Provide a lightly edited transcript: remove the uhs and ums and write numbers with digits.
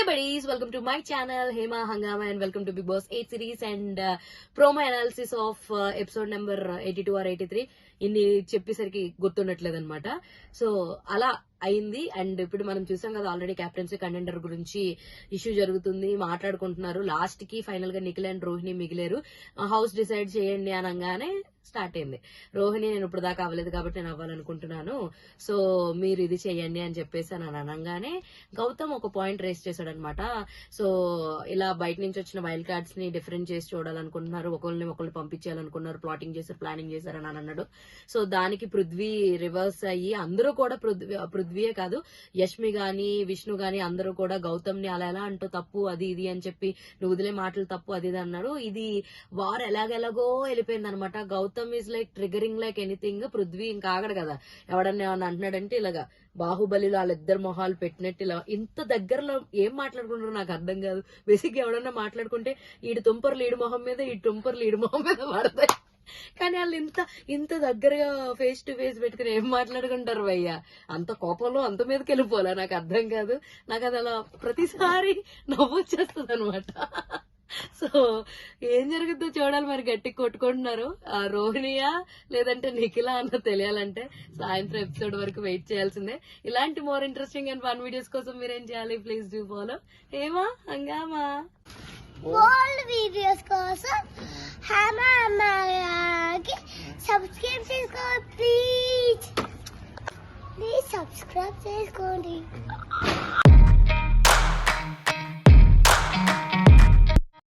Hey buddies, welcome to my channel Hema Hangama and welcome to Big Boss 8 series and promo analysis of episode number 82 or 83. ఇన్ని చెప్పేసరికి గుర్తుండట్లేదన్నమాట. So అలా అయింది. And ఇప్పుడు మనం చూసాం కదా, ఆల్రెడీ కెప్టెన్సీ కంటెండర్ గురించి ఇష్యూ జరుగుతుంది, మాట్లాడుకుంటున్నారు. లాస్ట్ కి ఫైనల్ గా నిఖిల్ అండ్ రోహిణి మిగిలేరు. హౌస్ డిసైడ్ చేయండి అనగానే స్టార్ట్ అయింది. రోహిణి నేను ఇప్పుడు దాకా అవ్వలేదు కాబట్టి నేను అవ్వాలనుకుంటున్నాను, సో మీరు ఇది చెయ్యండి అని చెప్పేసి అని అనగానే గౌతమ్ ఒక పాయింట్ రేస్ చేశాడు అనమాట. సో ఇలా బయట నుంచి వచ్చిన వైల్డ్ కార్డ్స్ ని డిఫరెంట్ చేసి చూడాలనుకుంటున్నారు, ఒకళ్ళు పంపించాలనుకున్నారు, ప్లాటింగ్ చేశారు, ప్లానింగ్ చేశారు అని అన్నాడు. సో దానికి పృథ్వీ రివర్స్ అయ్యి అందరూ కూడా పృథ్వీయే కాదు, యష్మి గాని విష్ణు గాని అందరూ కూడా గౌతమ్ ని అలా ఎలా అంటూ తప్పు అది ఇది అని చెప్పి నువ్వు వదిలే మాటలు తప్పు అది ఇది అన్నాడు. ఇది వారు ఎలాగెలాగో వెళ్ళిపోయింది అనమాట. Gautam is like triggering like anything. Prithvi ఇంకా ఆగడు కదా, ఎవడన్నా ఏమన్నా అంటున్నాడంటే ఇలాగా బాహుబలిలో వాళ్ళిద్దరు మొహాలు పెట్టినట్టు ఇలా ఇంత దగ్గరలో ఏం మాట్లాడుకుంటారో నాకు అర్థం కాదు. బేసిక్ గా ఎవడన్నా మాట్లాడుకుంటే ఈడు తుంపర్లు ఈడు మొహం మీద, ఈ తుంపర్లు ఈడు మొహం మీద పడతాయి. కానీ వాళ్ళు ఇంత దగ్గరగా ఫేస్ టు ఫేస్ పెట్టుకుని ఏం మాట్లాడుకుంటారు భయ్యా? అంత కోపంలో అంత మీదకి వెళ్ళిపోలే, నాకు అర్థం కాదు. నాకు అది అలా ప్రతిసారి నవ్వొచ్చేస్తుంది అనమాట. సో ఏం జరుగుతుందో చూడాలి. మరి గట్టి కొట్టుకుంటున్నారు రోహిణియా లేదంటే నిఖిలా అన్న తెలియాలంటే సాయంత్రం ఎపిసోడ్ వరకు వెయిట్ చేయాల్సిందే. ఇలాంటి more interesting and fun videos కోసం మీరేం చేయాలి? ప్లీజ్ డూ ఫాలో హేమా హంగామా. all videos కోసం హేమా హంగామాకి సబ్స్క్రైబ్ చేసుకోండి ప్లీజ్ సబ్స్క్రైబ్ చేసుకోండి.